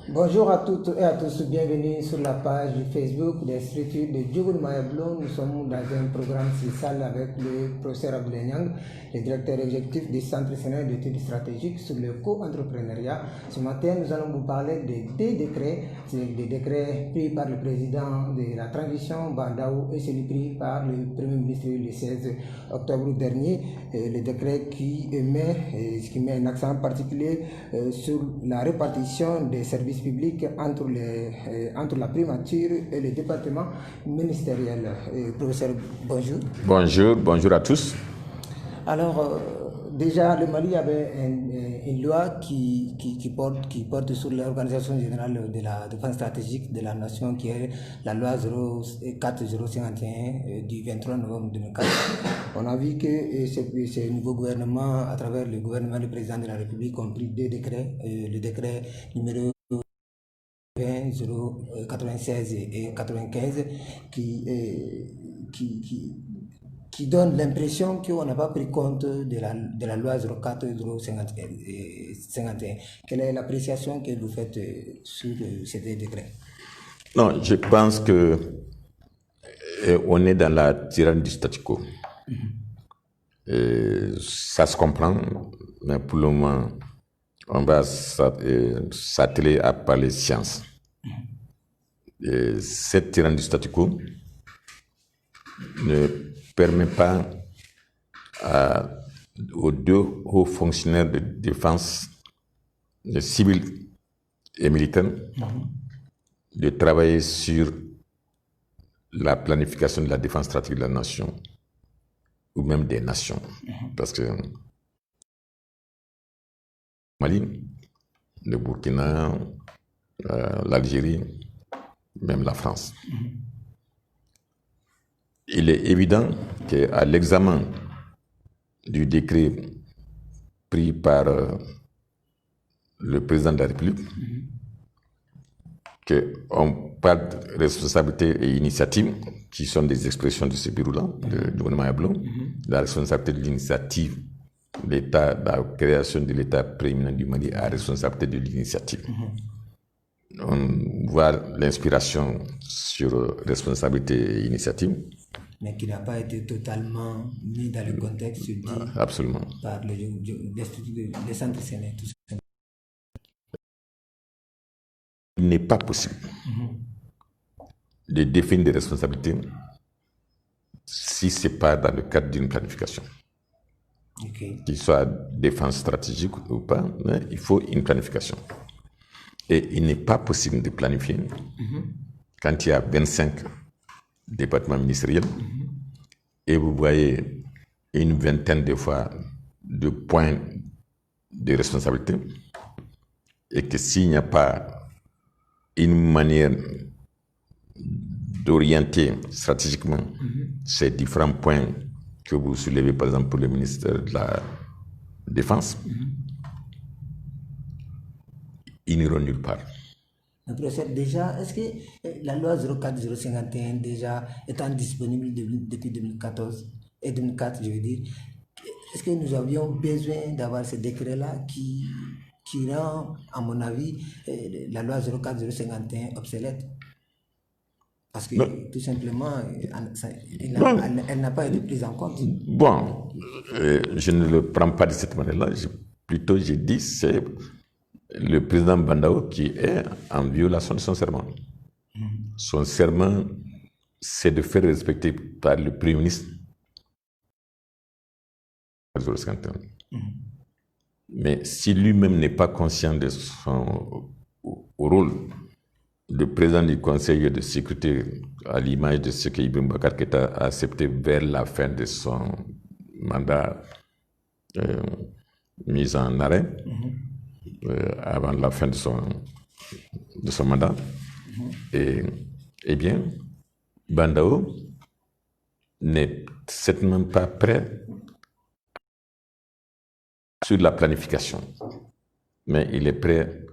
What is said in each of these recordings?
Bonjour à toutes et à tous, bienvenue sur la page Facebook des structures de Diogo Mayablo. Nous sommes dans un programme spécial avec le professeur Abdoulaye Niang, le directeur exécutif du Centre sénégalais d'études stratégiques sur le co-entrepreneuriat. Ce matin, nous allons vous parler de deux décrets. C'est des décrets pris par le président de la transition, Bandaou, et celui pris par le Premier ministre le 16 octobre dernier. Le décret qui met un accent particulier sur la répartition des services publics entre la primature et le département ministériel. Professeur, bonjour. Bonjour à tous. Alors, déjà, le Mali avait une loi qui porte sur l'organisation générale de la défense stratégique de la nation, qui est la loi 04051 du 23 novembre 2004. On a vu que ce nouveau gouvernement, à travers le gouvernement, le président de la République, ont pris deux décrets, le décret numéro 096 et 95 qui donne l'impression qu'on n'a pas pris compte de la loi 04051. Quelle est l'appréciation que vous faites sur ces deux décrets? Non, je pense que on est dans la tyrannie du statu quo. Ça se comprend, mais pour le moment, on va s'atteler à parler science. Cette tyrannie du statu quo ne permet pas aux deux hauts fonctionnaires de défense, civils et militaires, de travailler sur la planification de la défense stratégique de la nation, ou même des nations. Parce que Mali, le Burkina, l'Algérie, même la France. Il est évident qu'à l'examen du décret pris par le président de la République, qu'on parle de responsabilité et initiative, qui sont des expressions de ce bureau-là, de gouvernement Yablo, la responsabilité de l'initiative, l'État, la création de l'État prééminent du Mali à la responsabilité de l'initiative. On voit l'inspiration sur responsabilité et initiative. Mais qui n'a pas été totalement mis dans le contexte dit absolument par les centres sénégaliens. Il n'est pas possible de définir des responsabilités si ce n'est pas dans le cadre d'une planification. Qu'il soit défense stratégique ou pas, mais il faut une planification. Et il n'est pas possible de planifier quand il y a 25 départements ministériels et vous voyez une vingtaine de fois de points de responsabilité et que s'il n'y a pas une manière d'orienter stratégiquement ces différents points que vous soulevez, par exemple pour le ministère de la Défense, ils n'iront nulle part. Professeur, déjà, est-ce que la loi 04051 déjà étant disponible depuis 2014 et 2004, je veux dire, est-ce que nous avions besoin d'avoir ce décret-là qui rend, à mon avis, la loi 04051 obsolète? Parce que tout simplement, elle n'a pas été prise en compte. Bon, je ne le prends pas de cette manière-là. Plutôt, je dis c'est le président Bandaou qui est en violation de son serment. Son serment, c'est de faire respecter par le Premier ministre. Mais si lui-même n'est pas conscient de son rôle de président du Conseil de sécurité, à l'image de ce que Ibn Bakar Keïta a accepté vers la fin de son mandat mis en arrêt, avant la fin de son mandat, eh bien, Bandaou n'est certainement pas prêt sur la planification, mais il est prêt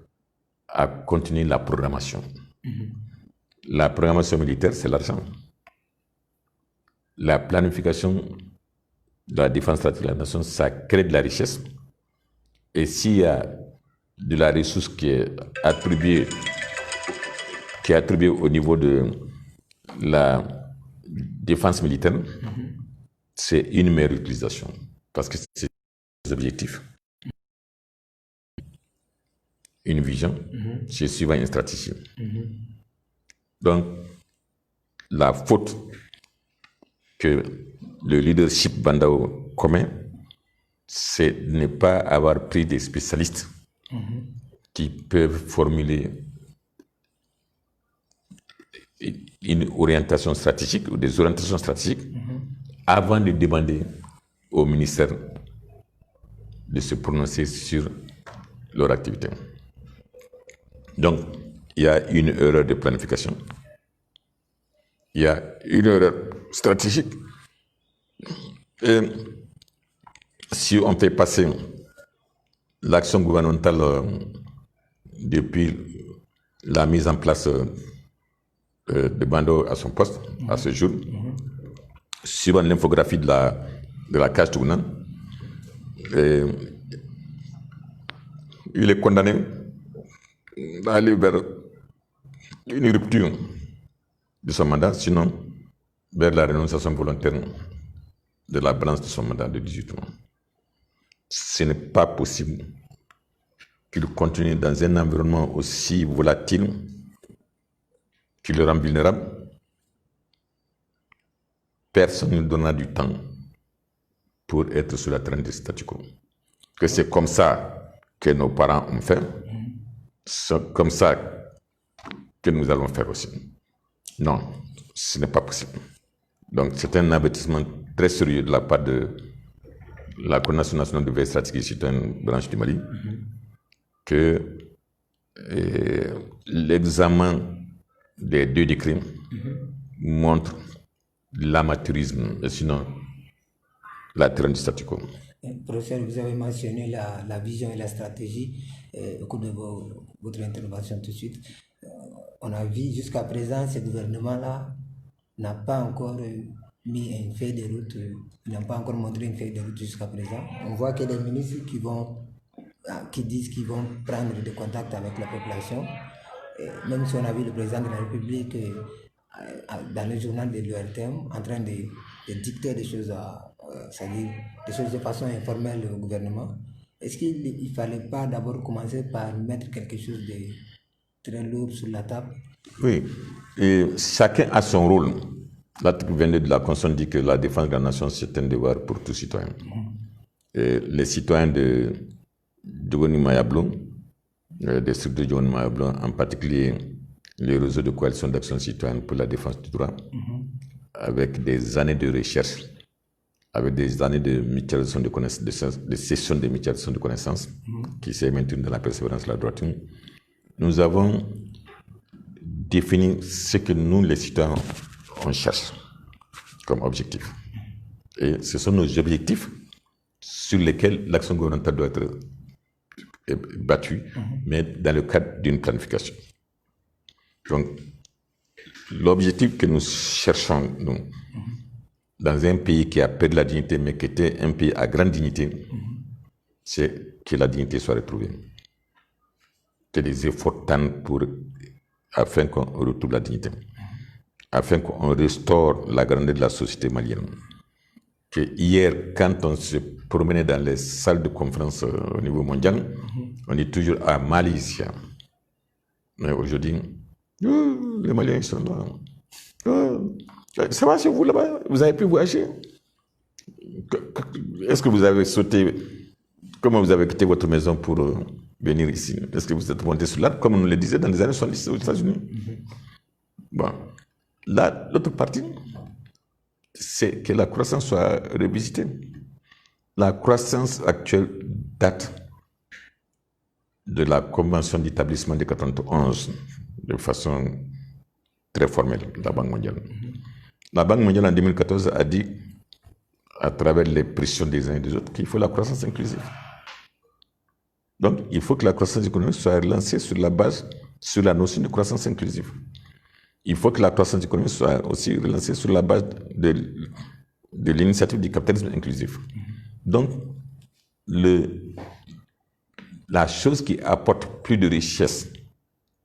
à continuer la programmation. La programmation militaire, c'est l'argent. La planification de la défense stratégique de la nation, ça crée de la richesse. Et s'il y a de la ressource qui est attribuée au niveau de la défense militaire, c'est une meilleure utilisation. Parce que c'est des objectifs. Une vision, c'est suivant une stratégie. Donc, la faute que le leadership Bandao commet, c'est de ne pas avoir pris des spécialistes qui peuvent formuler une orientation stratégique ou des orientations stratégiques avant de demander au ministère de se prononcer sur leur activité. Donc, il y a une erreur de planification, il y a une erreur stratégique. Et si on fait passer l'action gouvernementale depuis la mise en place de Bandao à son poste, à ce jour, suivant l'infographie de la cage tournante, il est condamné à aller vers une rupture de son mandat, sinon vers la renonciation volontaire de la balance de son mandat de 18 mois. Ce n'est pas possible qu'il continue dans un environnement aussi volatile qui le rend vulnérable. Personne ne donnera du temps pour être sur la traîne du statu quo. Que c'est comme ça que nos parents ont fait, c'est comme ça que nous allons faire aussi. Non, ce n'est pas possible. Donc c'est un avertissement très sérieux de la part de la Coordination nationale de veille stratégique citoyenne branche du Mali, que l'examen des deux décrets montre l'amateurisme, et sinon la traîne du statu quo. Professeur, vous avez mentionné la vision et la stratégie au cours de votre intervention tout de suite. On a vu jusqu'à présent, ce gouvernement-là n'a pas encore mis une feuille de route, n'a pas encore montré une feuille de route jusqu'à présent. On voit qu'il y a des ministres qui disent qu'ils vont prendre des contacts avec la population. Et même si on a vu le président de la République dans le journal de l'URTM en train de dicter des choses, c'est-à-dire des choses de façon informelle au gouvernement, est-ce qu'il ne fallait pas d'abord commencer par mettre quelque chose de très lourd sur la table? Oui, et chacun a son rôle. L'article 22 de la Constitution dit que la défense de la nation, c'est un devoir pour tout citoyen. Et les citoyens de Djogoni Mayablo, des structures de Djogoni Mayablo, en particulier les réseaux de coalition d'action citoyenne pour la défense du droit, avec des années de recherche, avec des années de mutualisation de connaissances, de sessions de mutualisation de connaissances, qui s'est maintenue dans la persévérance de la droiture, nous avons défini ce que nous, les citoyens, on cherche comme objectif. Et ce sont nos objectifs sur lesquels l'action gouvernementale doit être battue, mais dans le cadre d'une planification. Donc, l'objectif que nous cherchons, nous, dans un pays qui a perdu la dignité, mais qui était un pays à grande dignité, c'est que la dignité soit retrouvée. Que les efforts tendent afin qu'on retrouve la dignité, afin qu'on restaure la grandeur de la société malienne. Que hier, quand on se promenait dans les salles de conférence au niveau mondial, on est toujours à Malaysia. Mais aujourd'hui, les Maliens ils sont là. Ça va chez vous là-bas? Vous avez pu voyager? Est-ce que vous avez sauté? Comment vous avez quitté votre maison pour venir ici? Est-ce que vous êtes monté sur l'arbre, comme on le disait dans les années 70 aux États-Unis? Bon. Là, l'autre partie, c'est que la croissance soit revisitée. La croissance actuelle date de la Convention d'établissement de 91, de façon très formelle, de la Banque mondiale. La Banque mondiale, en 2014, a dit, à travers les pressions des uns et des autres, qu'il faut la croissance inclusive. Donc, il faut que la croissance économique soit relancée sur la notion de croissance inclusive. Il faut que la croissance économique soit aussi relancée sur la base de l'initiative du capitalisme inclusif. Donc, la chose qui apporte plus de richesse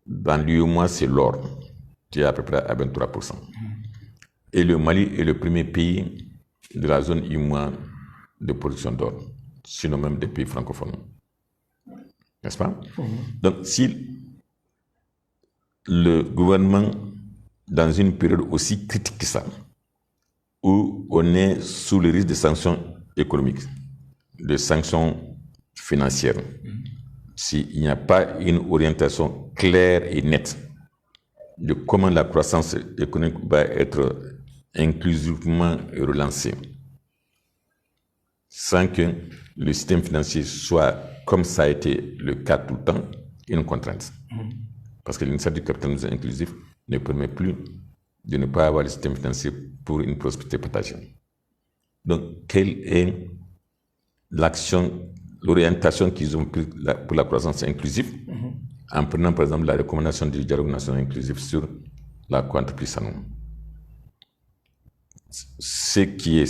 dans l'UEMOA, c'est l'or, qui est à peu près à 23%. Et le Mali est le premier pays de la zone UEMOA de production d'or, sinon même des pays francophones. N'est-ce pas? Donc, si le gouvernement, dans une période aussi critique que ça, où on est sous le risque de sanctions économiques, de sanctions financières, s'il n'y a pas une orientation claire et nette de comment la croissance économique va être inclusivement relancée, sans que le système financier soit, comme ça a été le cas tout le temps, une contrainte. Parce que l'initiative du capitalisme inclusif ne permet plus de ne pas avoir le système financier pour une prospérité partagée. Donc, quelle est l'action, l'orientation qu'ils ont prise pour la croissance inclusive, en prenant par exemple la recommandation du dialogue national inclusif sur la co-entreprise anonyme. Ceux qui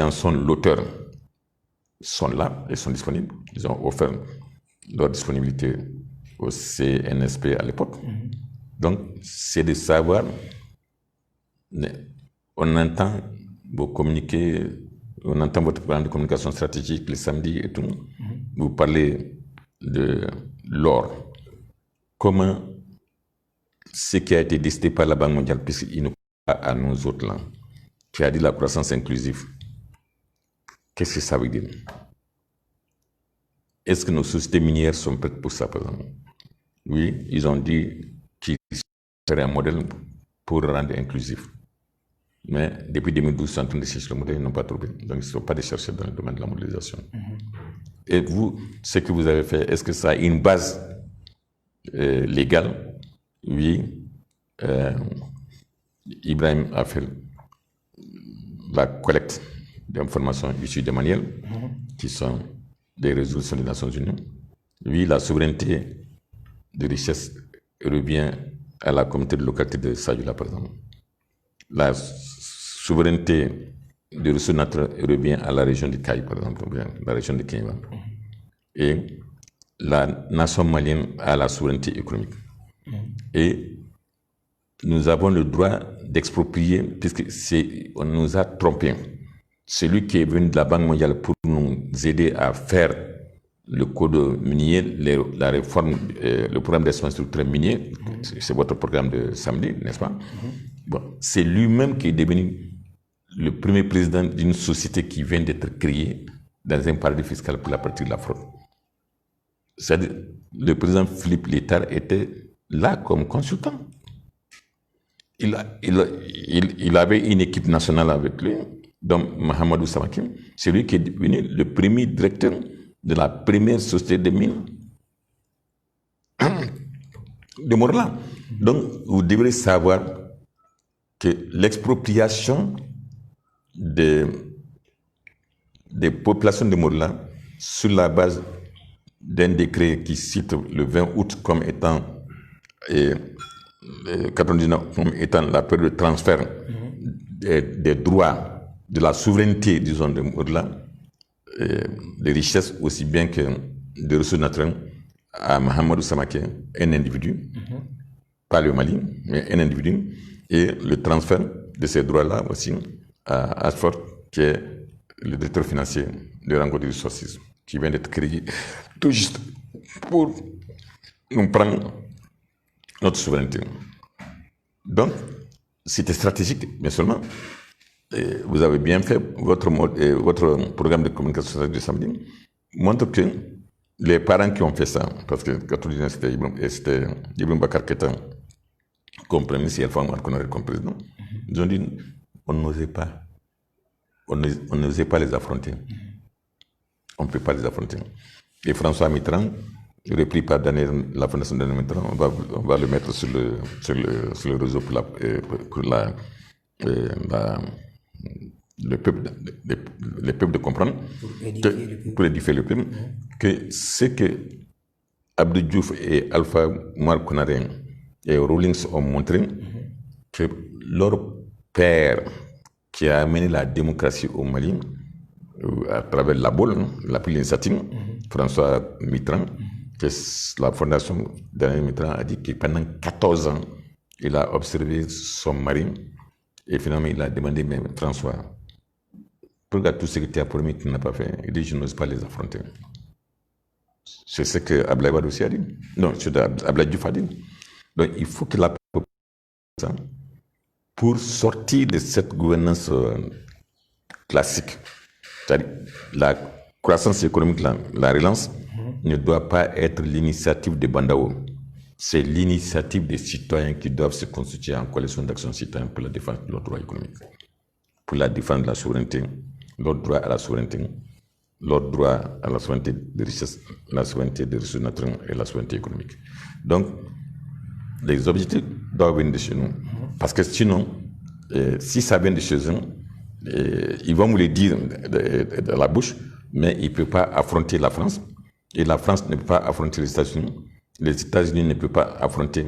en sont l'auteur sont là et sont disponibles. Ils ont offert leur disponibilité au CNSP à l'époque. Donc, c'est de savoir, on entend vos communiqués, on entend votre plan de communication stratégique le samedi et tout. Vous parlez de l'or. Comment ce qui a été décidé par la Banque mondiale, puisqu'il nous parle à nous autres là, qui a dit la croissance inclusive, qu'est-ce que ça veut dire? Est-ce que nos sociétés minières sont prêtes pour ça, par exemple? Oui, ils ont dit qu'ils seraient un modèle pour rendre inclusif. Mais depuis 2012, ils sont en train de chercher le modèle, ils n'ont pas trouvé. Donc, ils ne sont pas des chercheurs dans le domaine de la modélisation. Et vous, ce que vous avez fait, est-ce que ça a une base légale? Oui. Ibrahim a fait la collecte d'informations issues des manuels, qui sont des résolutions des Nations Unies. Oui, la souveraineté de richesse revient à la communauté de localité de Sadioula, par exemple. La souveraineté de ressources naturelles revient à la région de Kaï, par exemple, la région de Kenya. Et la nation malienne a la souveraineté économique. Et nous avons le droit d'exproprier, puisque on nous a trompés. Celui qui est venu de la Banque mondiale pour nous aider à faire le code minier, la réforme, le programme d'expansion structurelle minier, c'est votre programme de samedi, n'est-ce pas? Bon, c'est lui-même qui est devenu le premier président d'une société qui vient d'être créée dans un paradis fiscal pour la pratique de la fraude. C'est-à-dire, le président Philippe Létard était là comme consultant. Il avait une équipe nationale avec lui, donc Mahamadou Samaki, c'est lui qui est devenu le premier directeur de la première société de mines de Morla. Donc, vous devrez savoir que l'expropriation des populations de Morla sur la base d'un décret qui cite le 20 août comme étant 99 comme étant la période de transfert des droits de la souveraineté, disons, de Morla, des richesses aussi bien que des ressources naturelles à Mahamadou Samake, un individu, pas le Mali, mais un individu, et le transfert de ces droits-là aussi à Ashford, qui est le directeur financier de Rango de Resources, qui vient d'être créé tout juste pour nous prendre notre souveraineté. Donc, c'était stratégique, mais seulement, vous avez bien fait, votre programme de communication du samedi montre que les parents qui ont fait ça, parce que 99 c'était Ibrahim Bakar Keita comme premier ministre et Alpha Oumar Konaré comme président, ils ont dit on n'osait pas les affronter. On ne peut pas les affronter. Et François Mitterrand, repris par la fondation Daniel Mitterrand, on va le mettre sur le réseau pour les peuples de comprendre, pour édifier le peuple, que ce que Abdou Diouf et Alpha Oumar Konaré et Rawlings ont montré, que leur père qui a amené la démocratie au Mali à travers la BOL, il a pris l'initiative, François Mitterrand, que la fondation Daniel Mitterrand a dit que pendant 14 ans, il a observé son mari et finalement il a demandé, mais François, pourquoi tout ce que tu as promis, tu n'as pas fait? Il dit, je n'ose pas les affronter. C'est ce que Abdoulaye Wade aussi a dit. Non, c'est Abdoulaye Diouf a dit. Donc il faut que la population, pour sortir de cette gouvernance classique, c'est-à-dire la croissance économique, la relance, ne doit pas être l'initiative des Bandao. C'est l'initiative des citoyens qui doivent se constituer en coalition d'action citoyenne pour la défense de leurs droits économiques, pour la défense de la souveraineté, leur droit à la souveraineté, leur droit à la souveraineté des richesses, la souveraineté des ressources naturelles et la souveraineté économique. Donc, les objectifs doivent venir de chez nous. Parce que sinon, si ça vient de chez eux, ils vont vous le dire de la bouche, mais ils ne peuvent pas affronter la France. Et la France ne peut pas affronter les États-Unis. Les États-Unis ne peuvent pas affronter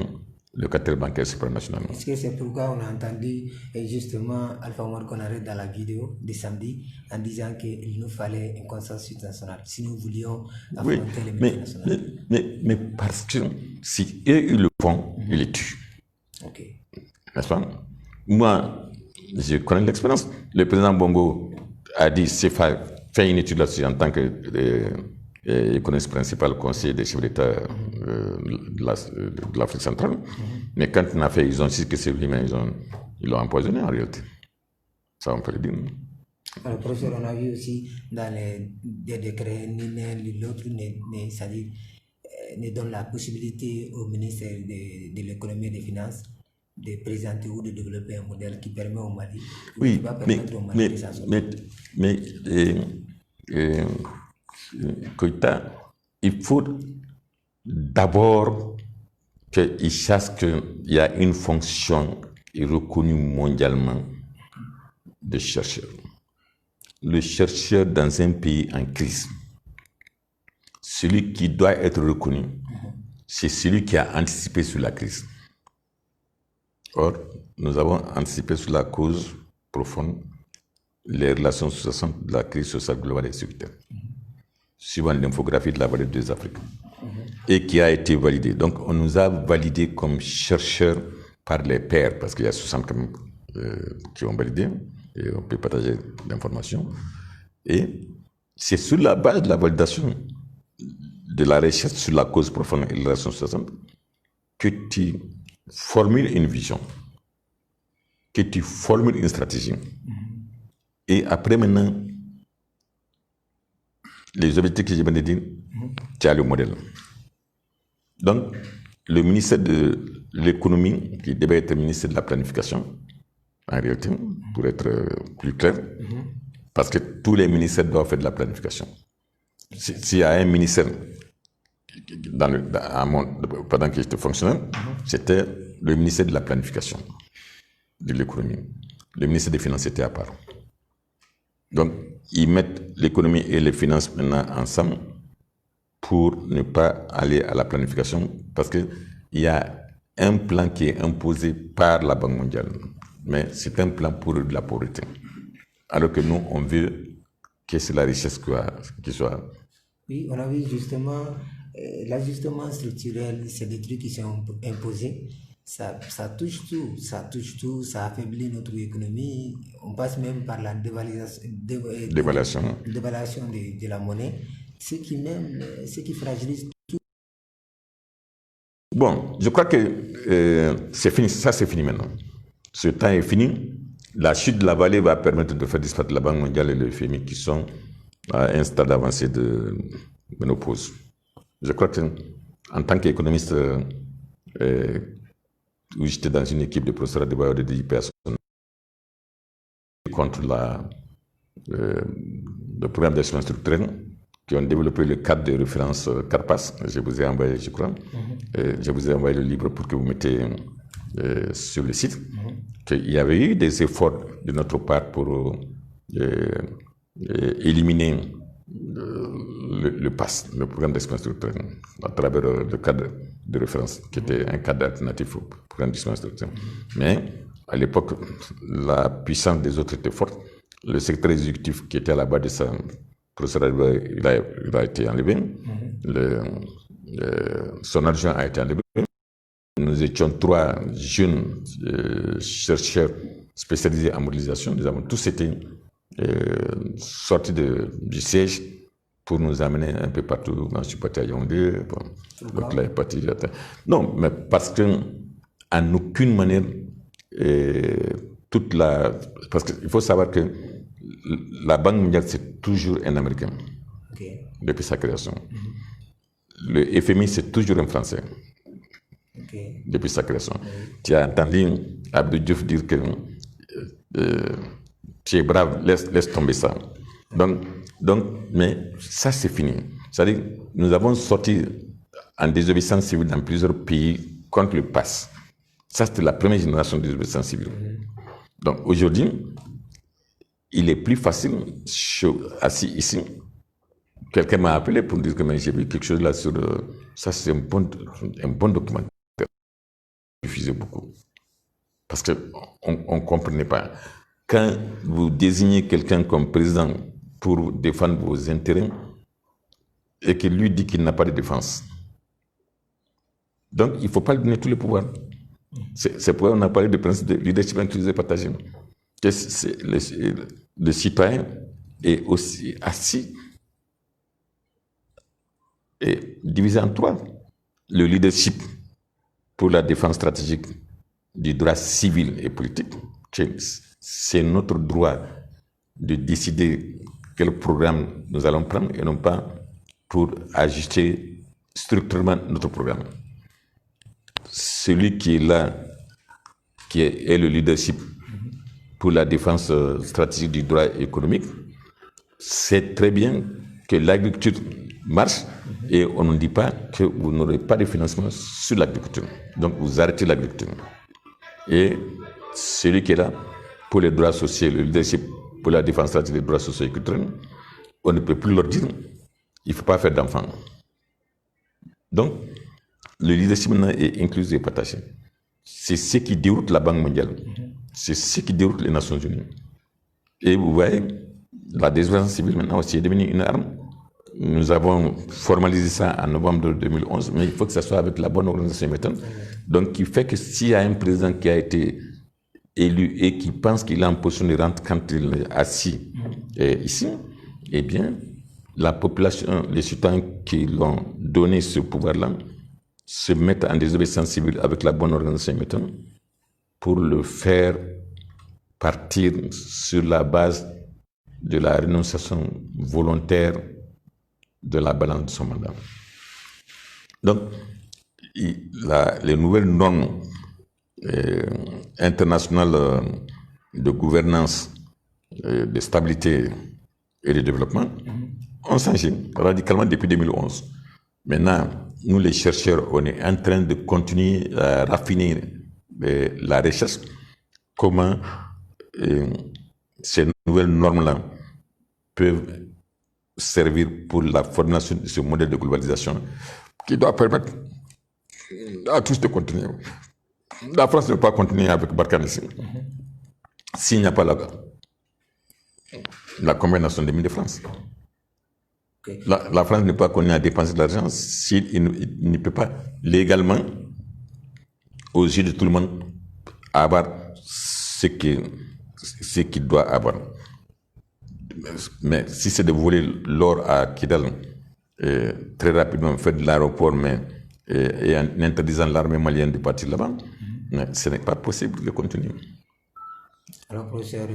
le cartel bancaire supranational. Est-ce que c'est pourquoi on a entendu justement Alpha Omar Konaré dans la vidéo de samedi en disant qu'il nous fallait un consensus national si nous voulions affronter les multinationales? Mais parce que si eux ils le font, ils les tuent. Ok. N'est-ce pas? Moi, je connais l'expérience. Le président Bongo a dit fait une étude là-dessus en tant que économiste principal conseiller des chefs d'État de l'Afrique centrale. Mais quand il a fait, ils ont dit que c'est lui-même, ils l'ont empoisonné en réalité. Ça, on peut le dire. Alors, professeur, on a vu aussi dans les décrets, ni l'un ni l'autre ne donne la possibilité au ministère de l'économie et des finances de présenter ou de développer un modèle qui permet au Mali, oui, qui va permettre au Mali de s'en sortir. Koïta, il faut d'abord qu'il sache qu'il y a une fonction reconnue mondialement de chercheur. Le chercheur dans un pays en crise, celui qui doit être reconnu, c'est celui qui a anticipé sur la crise. Or, nous avons anticipé sur la cause profonde, les relations sous-jacentes de la crise sociale globale et sécuritaire, suivant l'infographie de la vallée des Afriques, et qui a été validée. Donc, on nous a validés comme chercheurs par les pairs, parce qu'il y a 60 quand même, qui ont validé, et on peut partager l'information. Et c'est sur la base de la validation de la recherche sur la cause profonde et les relations sous-jacentes que tu formules une vision, que tu formules une stratégie. Et après, maintenant, les objectifs que je viens de dire, tu as le modèle. Donc, le ministère de l'économie, qui devait être le ministère de la planification, en réalité, pour être plus clair, parce que tous les ministères doivent faire de la planification. S'il y a un ministère, pendant que j'étais fonctionnaire, c'était le ministère de la planification, de l'économie. Le ministère des Finances était à part. Donc, ils mettent l'économie et les finances maintenant ensemble pour ne pas aller à la planification, parce qu'il y a un plan qui est imposé par la Banque mondiale, mais c'est un plan pour de la pauvreté. Alors que nous, on veut que c'est la richesse qui soit... Oui, on a vu justement l'ajustement structurel, c'est des trucs qui sont imposés. Ça touche tout, ça affaiblit notre économie. On passe même par la dévaluation de la monnaie, ce qui fragilise tout. Bon, je crois que c'est fini, ça c'est fini maintenant. Ce temps est fini. La chute de la vallée va permettre de faire disparaître la Banque mondiale et le FMI qui sont à un stade avancé de ménopause. Je crois qu'en tant qu'économiste, où j'étais dans une équipe de professeurs de 10 personnes contre le programme d'ajustement structurel qui ont développé le cadre de référence CARPAS. Je vous ai envoyé, je crois. Je vous ai envoyé le livre pour que vous mettez sur le site. Qu'il y avait eu des efforts de notre part pour éliminer le PAS, le programme d'ajustement structurel, à travers le cadre de référence, qui était un cadre alternatif au programme d'ajustement structurel. Mais à l'époque, la puissance des autres était forte. le secrétaire exécutif qui était à la base de ça, professeur il a été enlevé. Son adjoint a été enlevé. Nous étions 3 jeunes chercheurs spécialisés en modélisation. Nous avons tous été sortis du siège pour nous amener un peu partout. Je suis parti à Yaoundé. Donc là, est parti. Non, mais parce que en aucune manière, parce qu'il faut savoir que la Banque mondiale, c'est toujours un Américain depuis sa création. Le FMI, c'est toujours un Français depuis sa création. Tu as entendu Abdou Diouf dire que tu es brave, laisse tomber ça. Donc, mais ça, c'est fini. C'est-à-dire, nous avons sorti en désobéissance civile dans plusieurs pays contre le PAS. Ça, c'était la première génération de désobéissance civile. Donc, aujourd'hui, il est plus facile, assis ici, quelqu'un m'a appelé pour dire que j'ai vu quelque chose là sur... ça, c'est un bon documentaire. Diffusé beaucoup. Parce qu'on ne comprenait pas. Quand vous désignez quelqu'un comme président pour défendre vos intérêts et qu'il lui dit qu'il n'a pas de défense, donc il ne faut pas lui donner tous les pouvoirs. C'est pourquoi on a parlé du principe de leadership inclusif et partagé. Le citoyen est aussi assis et divisé en 3. Le leadership pour la défense stratégique du droit civil et politique, c'est notre droit de décider quel programme nous allons prendre et non pas pour ajuster structurellement notre programme. Celui qui est là, qui est le leadership pour la défense stratégique du droit économique, sait très bien que l'agriculture marche et on ne dit pas que vous n'aurez pas de financement sur l'agriculture. Donc vous arrêtez l'agriculture. Et celui qui est là pour les droits sociaux, le leadership pour la défense stratégique des droits sociaux et culturels, on ne peut plus leur dire il ne faut pas faire d'enfants. Donc le leadership maintenant est inclusif et partagé. C'est ce qui déroute la Banque mondiale. C'est ce qui déroute les Nations unies. Et vous voyez, la désobéissance civile maintenant aussi est devenue une arme. Nous avons formalisé ça en novembre 2011, mais il faut que ça soit avec la bonne organisation et méthode. Donc, qui fait que s'il y a un président qui a été élu et qui pense qu'il est en position de rente quand il est assis ici, eh bien, la population, les citoyens qui l'ont donné ce pouvoir-là, se mettent en désobéissance civile avec la bonne organisation et méthode pour le faire partir sur la base de la renonciation volontaire de la balance de son mandat. Donc, les nouvelles normes internationales de gouvernance, de stabilité et de développement ont changé radicalement depuis 2011. Maintenant, nous les chercheurs, on est en train de continuer à raffiner la recherche, comment ces nouvelles normes-là peuvent servir pour la formation de ce modèle de globalisation qui doit permettre à tous de continuer. La France ne peut pas continuer avec Barkhane ici. S'il n'y a pas la combinaison des mines de France. Okay. La France ne peut pas continuer à dépenser de l'argent s'il ne peut pas légalement, aux yeux de tout le monde, avoir ce qu'il doit avoir. Mais si c'est de voler l'or à Kidal, très rapidement, faire de l'aéroport, et en interdisant l'armée malienne de partir là-bas, ce n'est pas possible de continuer. Alors, professeur,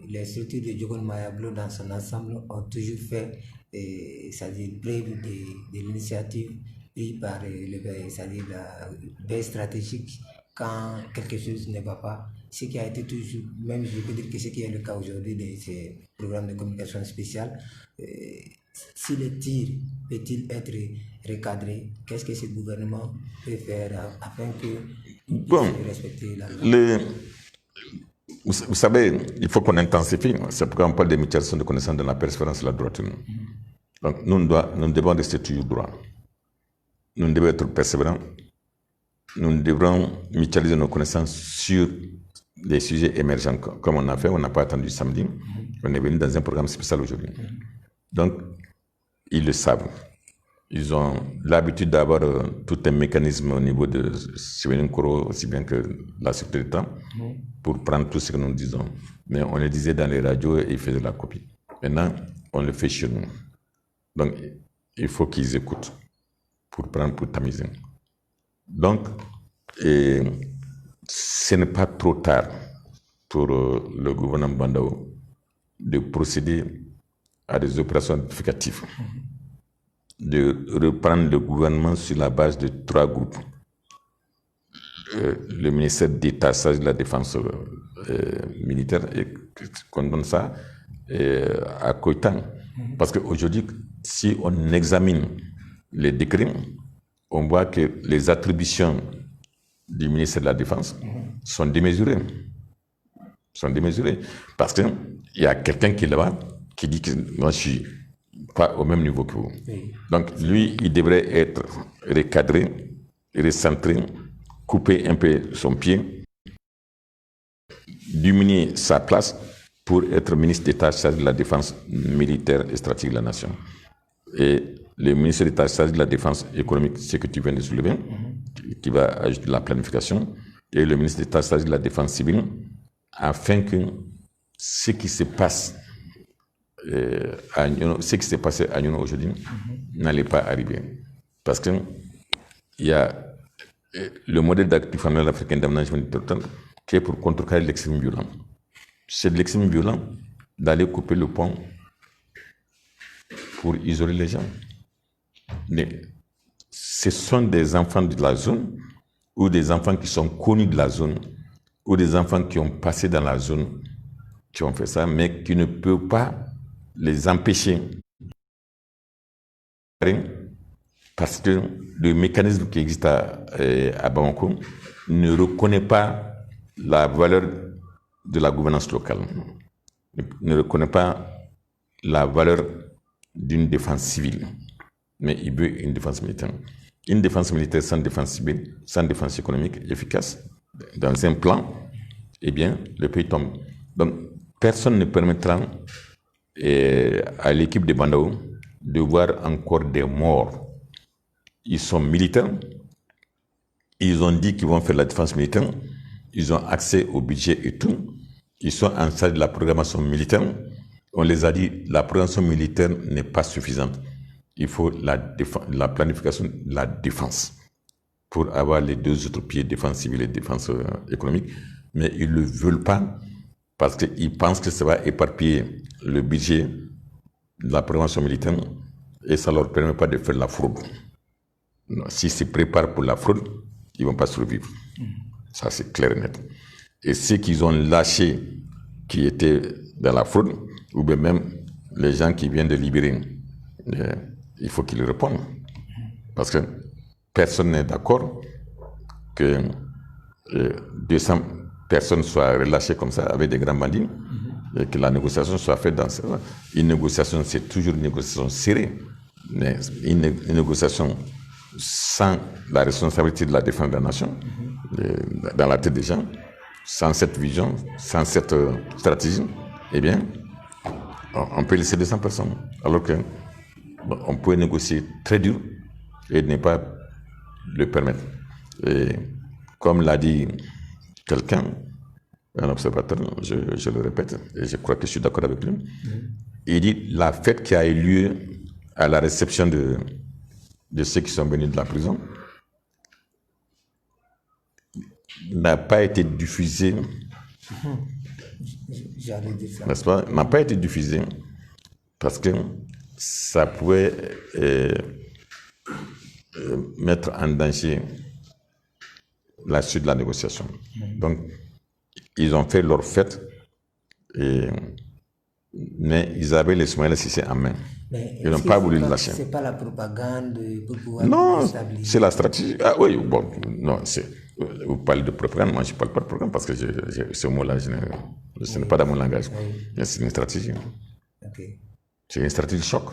les structures de Diogon Mayablo dans son ensemble ont toujours fait preuve de l'initiative prise par c'est-à-dire la baisse stratégique quand quelque chose ne va pas. Ce qui a été toujours, même je peux dire que ce qui est le cas aujourd'hui de ces programmes de communication spéciale, si le tir peut-il être recadré, qu'est-ce que ce gouvernement peut faire afin que puisse respecter la loi? Vous savez, il faut qu'on intensifie. C'est pourquoi on parle de mutualisation de connaissances dans la persévérance et la droiture. Donc, nous devons rester toujours droits. Nous devons être persévérants. Nous devrons mutualiser nos connaissances sur des sujets émergents, comme on a fait, on n'a pas attendu samedi, on est venu dans un programme spécial aujourd'hui. Donc, ils le savent. Ils ont l'habitude d'avoir tout un mécanisme au niveau de Sylvain Koro, aussi bien que la sécurité d'État, pour prendre tout ce que nous disons. Mais on le disait dans les radios et ils faisaient la copie. Maintenant, on le fait chez nous. Donc, il faut qu'ils écoutent pour prendre, pour tamiser. Donc, ce n'est pas trop tard pour le gouvernement Bandao de procéder à des opérations identificatives, de reprendre le gouvernement sur la base de 3 groupes. Le ministère d'État, ça de la défense militaire, et qu'on donne ça à Koitan. Parce qu'aujourd'hui, si on examine les décrets, on voit que les attributions du ministère de la Défense sont démesurées. Parce qu'il y a quelqu'un qui est là-bas qui dit que moi je suis pas au même niveau que vous. Oui. Donc lui, il devrait être recadré, recentré, couper un peu son pied, diminuer sa place pour être ministre d'État chargé de la défense militaire et stratégique de la nation. Et le ministre d'État chargé de la défense économique, ce que tu viens de soulever, qui va ajouter la planification, et le ministre d'État chargé de la défense civile, afin que ce qui se passe ce qui s'est passé à Nyon aujourd'hui n'allait pas arriver. Parce que il y a le modèle d'actif annuel africain d'aménagement du territoire qui est pour contrecarrer l'extrême violent. C'est de l'extrême violent d'aller couper le pont pour isoler les gens. Mais ce sont des enfants de la zone ou des enfants qui sont connus de la zone ou des enfants qui ont passé dans la zone qui ont fait ça, mais qui ne peuvent pas les empêcher parce que le mécanisme qui existe à Bamako ne reconnaît pas la valeur de la gouvernance locale, ne reconnaît pas la valeur d'une défense civile, mais il veut une défense militaire. Une défense militaire sans défense civile, sans défense économique efficace, dans un plan, eh bien, le pays tombe. Donc, personne ne permettra à l'équipe de Bandao de voir encore des morts. Ils sont militaires, ils ont dit qu'ils vont faire la défense militaire, ils ont accès au budget et tout, ils sont en charge de la programmation militaire. On les a dit, la programmation militaire n'est pas suffisante. Il faut la planification de la défense pour avoir les 2 autres pieds, défense civile et défense économique, mais ils ne le veulent pas parce qu'ils pensent que ça va éparpiller le budget de la prévention militaire et ça ne leur permet pas de faire la fraude. S'ils se préparent pour la fraude, ils ne vont pas survivre. Ça, c'est clair et net. Et ceux qu'ils ont lâchés, qui étaient dans la fraude, ou bien même les gens qui viennent de libérer, il faut qu'ils répondent. Parce que personne n'est d'accord que 200 personnes soient relâchées comme ça avec des grands bandits et que la négociation soit faite dans ce... Une négociation, c'est toujours une négociation serrée, mais une négociation sans la responsabilité de la défense de la nation dans la tête des gens, sans cette vision, sans cette stratégie, eh bien, on peut laisser 200 personnes. Alors que on peut négocier très dur et ne pas le permettre. Et comme l'a dit quelqu'un, un observateur, je le répète, et je crois que je suis d'accord avec lui, il dit la fête qui a eu lieu à la réception de ceux qui sont venus de la prison n'a pas été diffusée, n'est-ce pas, n'a pas été diffusée parce que ça pouvait mettre en danger la suite de la négociation. Donc, ils ont fait leur fête, mais ils avaient les Ismaël Cissé en main. Ils n'ont pas voulu le lâcher. C'est pas la propagande pour pouvoir... Non, c'est la stratégie. Ah oui, bon, non, vous parlez de propagande, moi je ne parle pas de propagande parce que ce mot-là, ce n'est pas dans mon langage. Mais c'est une stratégie. Okay. C'est une stratégie de choc.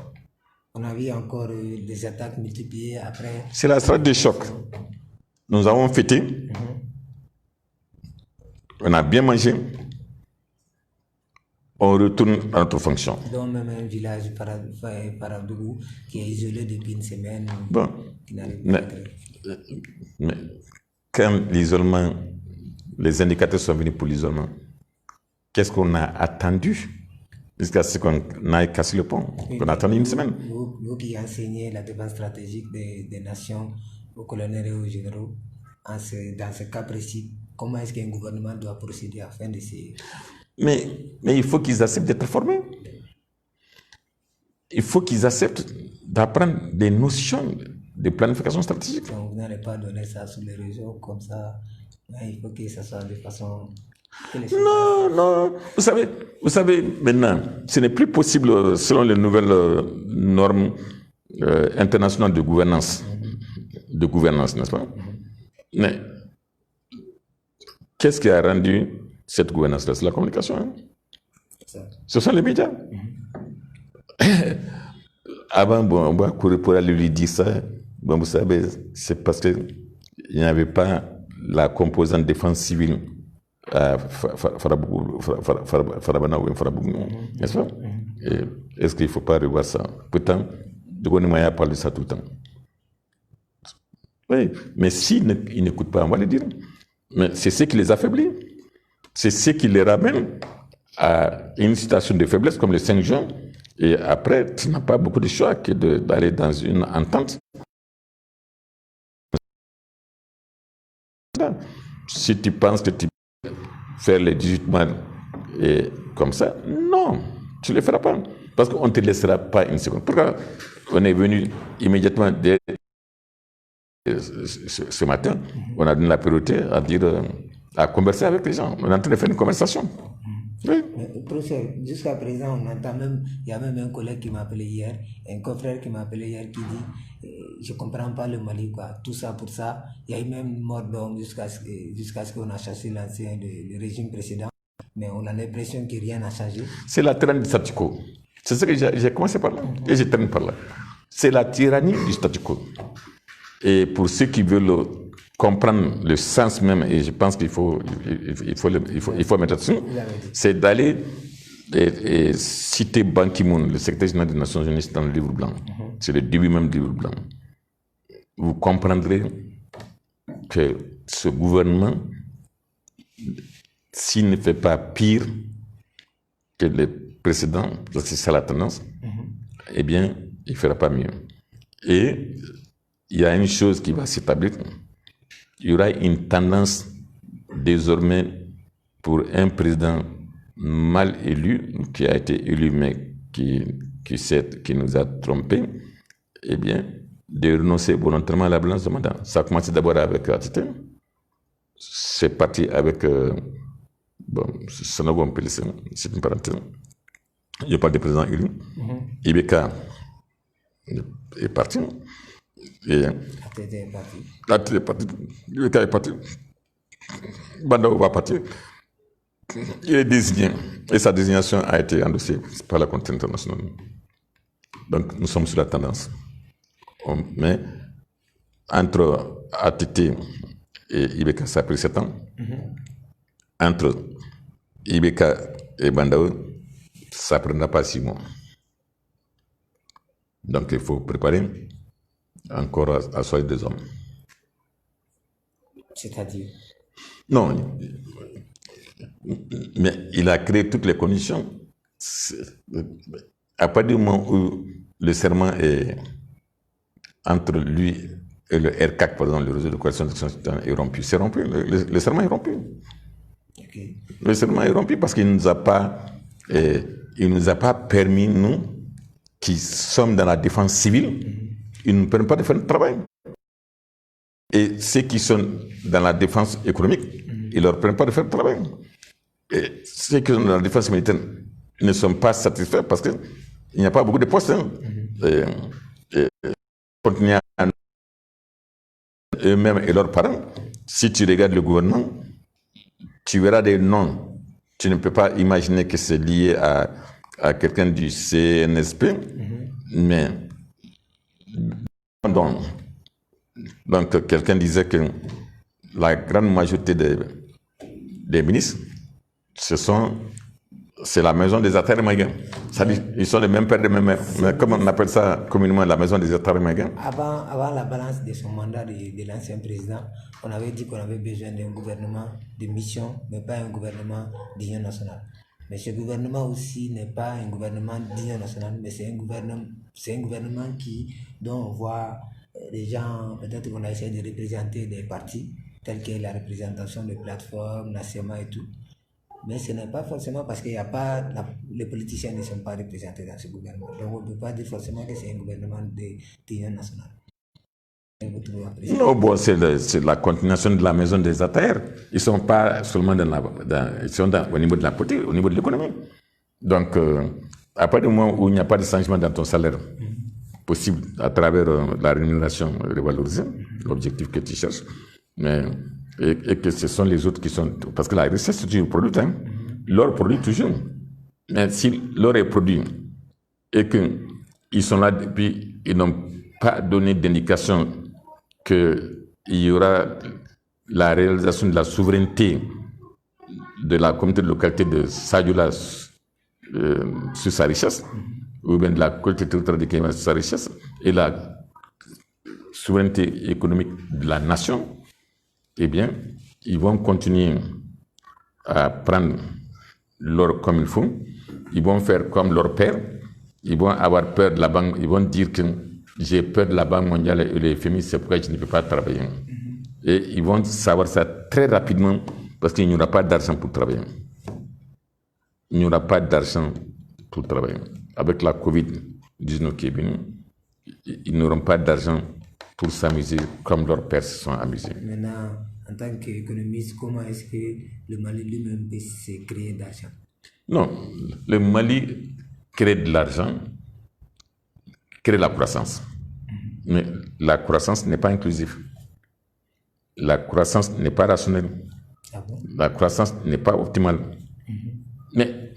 On a vu encore des attaques multipliées après. C'est la stratégie de choc. Nous avons fêté on a bien mangé, on retourne à notre fonction. Donc même un village Paradougou qui est isolé depuis une semaine, bon, qui n'arrive pas mais quand l'isolement, les indicateurs sont venus pour l'isolement, qu'est-ce qu'on a attendu jusqu'à ce qu'on aille casser le pont? On a attendu une semaine. Vous qui enseignez la défense stratégique des nations aux colonels et aux généraux, dans ce cas précis, comment est-ce qu'un gouvernement doit procéder afin d'essayer? Mais il faut qu'ils acceptent d'être formés. Il faut qu'ils acceptent d'apprendre des notions de planification stratégique. Donc, vous n'allez pas donner ça sur les réseaux comme ça. Il faut que ça soit de façon... Non. Vous savez, maintenant, ce n'est plus possible, selon les nouvelles normes internationales de gouvernance, n'est-ce pas? Mais qu'est-ce qui a rendu cette gouvernance-là? C'est la communication. Hein? Ce sont les médias. Avant, on va courir pour aller lui dire ça. Bon, vous savez, c'est parce qu'il n'y avait pas la composante défense civile à Farabana ou Farabougou, n'est-ce pas? Est-ce qu'il ne faut pas revoir ça? Pourtant, de Gonemaya parle de ça tout le temps. Oui, mais s'ils n'écoutent pas, on va le dire. Mais c'est ce qui les affaiblit. C'est ce qui les ramène à une situation de faiblesse comme le 5 juin. Et après, tu n'as pas beaucoup de choix que d'aller dans une entente. Si tu penses que tu peux faire les 18 mois et comme ça, non, tu ne le feras pas. Parce qu'on ne te laissera pas une seconde. Pourquoi on est venu immédiatement dès ce matin, on a donné la priorité à dire, à converser avec les gens. On est en train de faire une conversation. Oui. Professeur, jusqu'à présent, on entend même, il y a même un collègue qui m'a appelé hier, un confrère qui m'a appelé hier qui dit je ne comprends pas le Mali, quoi. Tout ça pour ça. Il y a eu même une mort d'homme jusqu'à ce qu'on a chassé l'ancien le régime précédent. Mais on a l'impression que rien n'a changé. C'est la tyrannie du statu quo. C'est ce que j'ai commencé par là et je termine par là. C'est la tyrannie du statu quo. Et pour ceux qui veulent comprendre le sens même, et je pense qu'il faut mettre dessus, c'est d'aller et citer Ban Ki-moon, le secrétaire général des Nations Unies, dans le livre blanc. C'est le début même du livre blanc. Vous comprendrez que ce gouvernement, s'il ne fait pas pire que les précédents, parce que c'est ça la tendance, eh bien, il ne fera pas mieux. Et il y a une chose qui va s'établir. Il y aura une tendance désormais pour un président mal élu, qui a été élu mais qui nous a trompés, eh bien, de renoncer volontairement à la balance de mandat. Ça a commencé d'abord avec Atité. C'est parti avec... ça on peut laisser, c'est une parenthèse. Il n'y a pas de président élu. Ibeka est parti. Et Atité est parti. Ibeka est parti. Bandao va partir. Il est désigné. Et sa désignation a été endossée par la communauté internationale. Donc, nous sommes sur la tendance. Mais entre Atité et Ibeka, ça a pris 7 ans. Entre Ibeka et Bandao, ça ne prendra pas 6 mois. Donc, il faut préparer encore à soigner des hommes. C'est-à-dire? Non, mais il a créé toutes les conditions. À partir du moment où le serment est entre lui et le RCAC, par exemple, le réseau de coalition d'action citoyenne, est rompu. C'est rompu, le serment est rompu. Okay. Le serment est rompu parce qu'il ne nous a pas permis, nous, qui sommes dans la défense civile, il ne nous permet pas de faire notre travail. Et ceux qui sont dans la défense économique, il ne leur permet pas de faire le travail. Et ceux qui sont dans la défense militaire ne sont pas satisfaits parce qu'il n'y a pas beaucoup de postes. Et continuer à eux-mêmes et leurs parents, si tu regardes le gouvernement, tu verras des noms. Tu ne peux pas imaginer que c'est lié à quelqu'un du CNSP, mais donc quelqu'un disait que la grande majorité des ministres, c'est la maison des Ataremanguins. C'est-à-dire, ils sont les mêmes pères, les mêmes mères. Mais comme on appelle ça communément la maison des Ataremanguins. Avant la balance de son mandat de l'ancien président, on avait dit qu'on avait besoin d'un gouvernement de mission, mais pas un gouvernement d'union nationale. Mais ce gouvernement aussi n'est pas un gouvernement d'union nationale, mais c'est un gouvernement dont on voit les gens, peut-être qu'on a essayé de représenter des partis, tels que la représentation de plateformes, NACEMA et tout. Mais ce n'est pas forcément parce qu'il n'y a pas... les politiciens ne sont pas représentés dans ce gouvernement. Donc on ne peut pas dire forcément que c'est un gouvernement d'union nationale. Non, bon, c'est la continuation de la maison des Ataires. Ils ne sont pas seulement ils sont au niveau de la politique, au niveau de l'économie. Donc, à partir du moment où il n'y a pas de changement dans ton salaire possible à travers la rémunération revalorisée, l'objectif que tu cherches, et que ce sont les autres qui sont... Parce que la richesse, c'est toujours produit. L'or produit toujours. Mais si l'or est produit et qu'ils sont là depuis, ils n'ont pas donné d'indication qu'il y aura la réalisation de la souveraineté de la communauté de localité de Sadioula sur sa richesse, ou bien de la collectivité territoriale de Kéma sur sa richesse, et la souveraineté économique de la nation, eh bien, ils vont continuer à prendre l'or comme il faut, ils vont faire comme leur père, ils vont avoir peur de la banque, ils vont dire que j'ai peur de la Banque mondiale et le FMI, c'est pourquoi je ne peux pas travailler. Et ils vont savoir ça très rapidement parce qu'il n'y aura pas d'argent pour travailler. Il n'y aura pas d'argent pour travailler. Avec la Covid-19 qui est venue, ils n'auront pas d'argent pour s'amuser comme leurs pères se sont amusés. Maintenant, en tant qu'économiste, comment est-ce que le Mali lui-même peut se créer d'argent? Non, le Mali crée de l'argent, crée la croissance. Mais la croissance n'est pas inclusive. La croissance n'est pas rationnelle. Ah bon? La croissance n'est pas optimale. Mais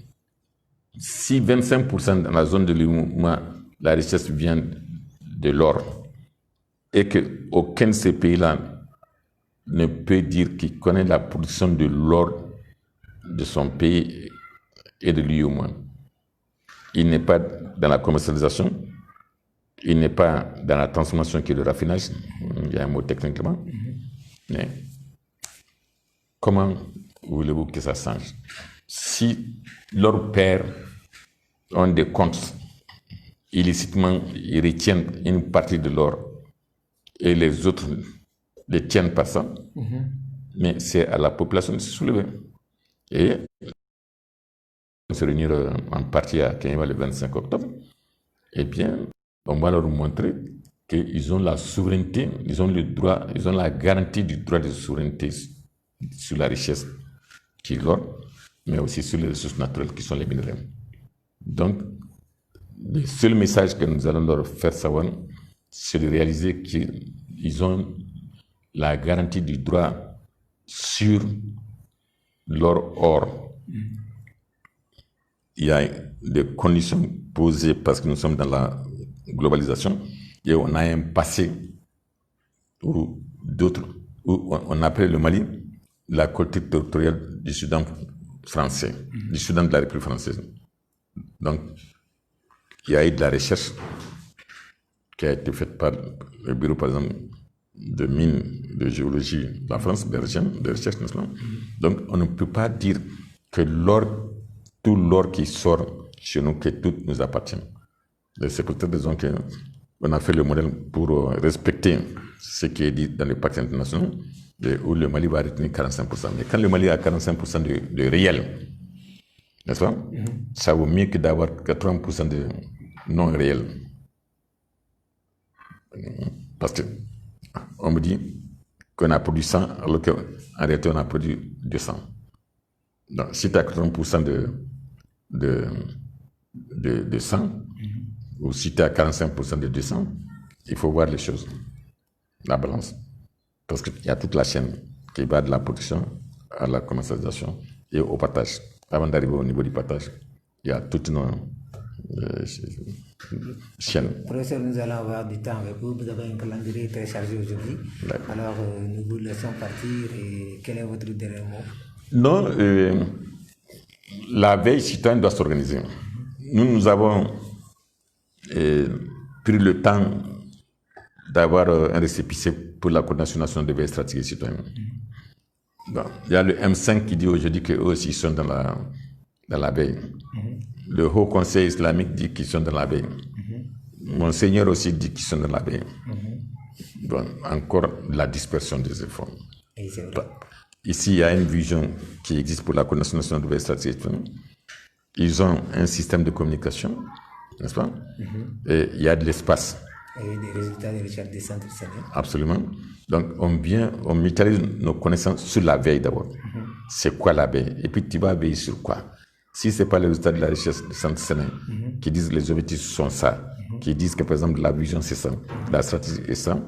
si 25% dans la zone de l'Imouma, la richesse vient de l'or, et qu'aucun de ces pays-là ne peut dire qu'il connaît la production de l'or de son pays et de lui au moins, il n'est pas dans la commercialisation, il n'est pas dans la transformation qui est le raffinage, il y a un mot techniquement, mais comment voulez-vous que ça change? Si leurs pères ont des comptes, illicitement, ils retiennent une partie de l'or et les autres les tiennent pas ça, mais c'est à la population de se soulever. Et on se réunir en partie à Kenya le 25 octobre, eh bien, on va leur montrer qu'ils ont la souveraineté, ils ont le droit, ils ont la garantie du droit de souveraineté sur la richesse qui est l'or, mais aussi sur les ressources naturelles qui sont les minéraux. Donc, le seul message que nous allons leur faire savoir, c'est de réaliser qu'ils ont la garantie du droit sur leur or. Il y a des conditions posées parce que nous sommes dans la globalisation et on a un passé où on appelait le Mali la collectivité territoriale du Soudan français, du Soudan de la République française. Donc, il y a eu de la recherche qui a été faite par le bureau, par exemple, de mines de géologie de la France, de recherche nationale. Donc, on ne peut pas dire que tout l'or qui sort chez nous, que tout nous appartient. C'est pour cette raison qu'on a fait le modèle pour respecter ce qui est dit dans les pactes internationaux, où le Mali va retenir 45%. Mais quand le Mali a 45% de réel, n'est-ce pas? Ça vaut mieux que d'avoir 80% de non réel. Parce qu'on me dit qu'on a produit 100, alors qu'en réalité, on a produit 200. Donc, si tu as 80% de 100, ou si tu as 45% de 200, il faut voir les choses, la balance. Parce qu'il y a toute la chaîne qui va de la production à la commercialisation et au partage. Avant d'arriver au niveau du partage, il y a toute une chaîne. Professeur, nous allons avoir du temps avec vous. Vous avez un calendrier très chargé aujourd'hui. Alors, nous vous laissons partir. Et quel est votre dernier mot? Non, la veille citoyenne doit s'organiser. Nous avons pris le temps d'avoir un récépissé pour la coordination nationale de veille stratégique citoyenne. Bon, il y a le M5 qui dit aujourd'hui qu'eux aussi ils sont dans la veille. Le Haut Conseil islamique dit qu'ils sont dans la veille. Monseigneur aussi dit qu'ils sont dans la veille. Bon, encore la dispersion des efforts. Ici, il y a une vision qui existe pour la coordination nationale de veille stratégique. Ils ont un système de communication, n'est-ce pas? Et il y a de l'espace. Et des résultats de recherche des centres sénés. Absolument. Donc, on mutualise nos connaissances sur la veille d'abord. C'est quoi la veille? Et puis, tu vas veiller sur quoi? Si ce n'est pas le résultat de la recherche des centres sénés qui disent que les objectifs sont ça, qui disent que, par exemple, la vision, c'est ça, la stratégie, est ça,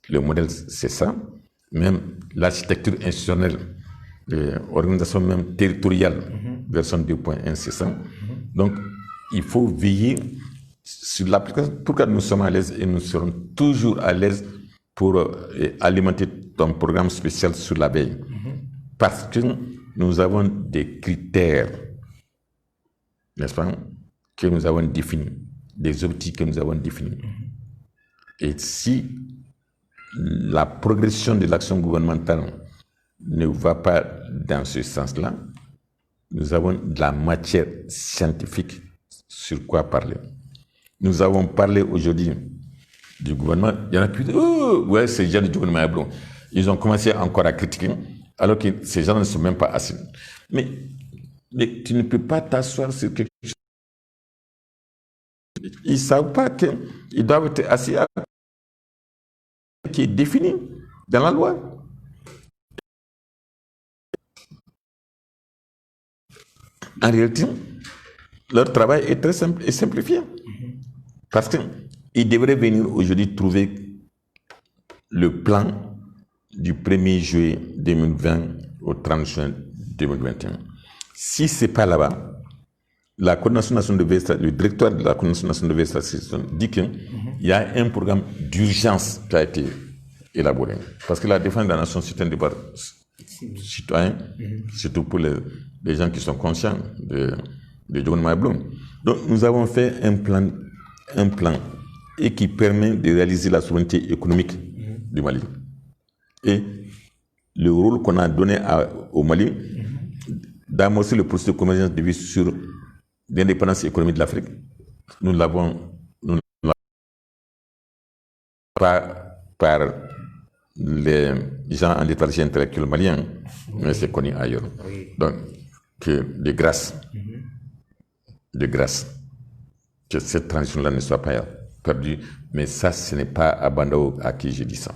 le modèle, c'est ça, même l'architecture institutionnelle, l'organisation même territoriale, version 2.1, c'est ça. Donc, il faut veiller sur l'application. Pourquoi nous sommes à l'aise et nous serons toujours à l'aise pour alimenter ton programme spécial sur la veille. Parce que nous avons des critères, n'est-ce pas, que nous avons définis, des objectifs que nous avons définis. Et si la progression de l'action gouvernementale ne va pas dans ce sens-là, nous avons de la matière scientifique sur quoi parler. Nous avons parlé aujourd'hui du gouvernement. Il y en a qui disent, oh, ouais, ces gens du gouvernement blanc. Ils ont commencé encore à critiquer, alors que ces gens ne sont même pas assis. Mais tu ne peux pas t'asseoir sur quelque chose. Ils ne savent pas qu'ils doivent être assis à qui est défini dans la loi. En réalité, leur travail est très simple et simplifié. Parce qu'ils devraient venir aujourd'hui trouver le plan du 1er juillet 2020 au 30 juin 2021. Si ce n'est pas là-bas, la coordination nationale de veille, le directeur de la coordination nationale de veille stratégique dit qu'il y a un programme d'urgence qui a été élaboré. Parce que la défense de la nation, c'est un débat citoyen, surtout pour les gens qui sont conscients de John Maïbloum. Donc, nous avons fait un plan et qui permet de réaliser la souveraineté économique du Mali. Et le rôle qu'on a donné au Mali d'amorcer le processus de convergence de vie sur l'indépendance économique de l'Afrique, nous l'avons pas par les gens en léthargie intellectuelle maliens, mais c'est connu ailleurs. Donc, de grâce, que cette transition-là ne soit pas perdue. Mais ça, ce n'est pas à Bandao à qui j'ai dit ça.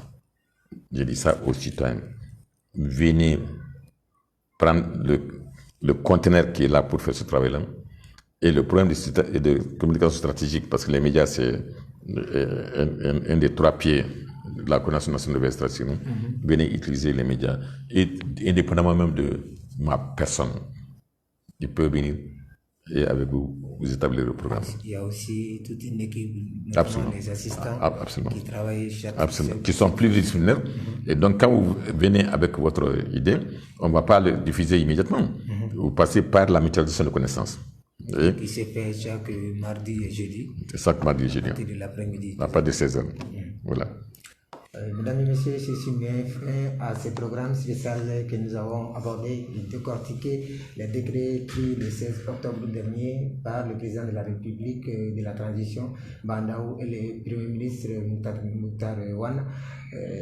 J'ai dit ça aux citoyens. Venez prendre le conteneur qui est là pour faire ce travail-là. Et le problème de communication stratégique, parce que les médias, c'est un des 3 pieds de la coordination nationale de veille stratégique. Venez utiliser les médias. Et indépendamment même de ma personne, il peut venir et avec vous établir le programme. Il y a aussi toute une équipe, notamment des assistants qui travaillent chaque qui sont pluridisciplinaires. Et donc, quand vous venez avec votre idée, on ne va pas le diffuser immédiatement. Vous passez par la mutualisation de connaissances. Qui se fait chaque mardi et jeudi. Chaque mardi et jeudi. À partir de l'après-midi. À partir de 16h. Voilà. Mesdames et messieurs, ceci met fin à ce programme spécial que nous avons abordé et décortiqué les décrets pris le 16 octobre dernier par le président de la République de la Transition, Bandao, et le Premier ministre Mokhtar Wane.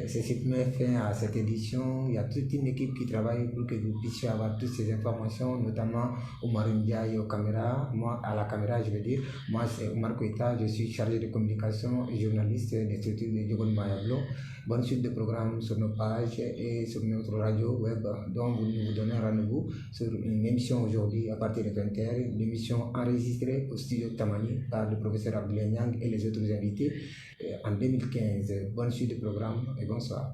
Ceci met fin à cette édition. Il y a toute une équipe qui travaille pour que vous puissiez avoir toutes ces informations, notamment Omar Ndiaye aux caméras, moi à la caméra je veux dire. Moi c'est Omar Koita, je suis chargé de communication et journaliste des structures de Diogon Mayablo. Bonne suite de programmes sur nos pages et sur notre radio web, dont nous vous donnons rendez-vous sur une émission aujourd'hui à partir de 20h, une émission enregistrée au studio Tamani par le professeur Abdoulaye Niang et les autres invités en 2015. Bonne suite de programme et bonsoir.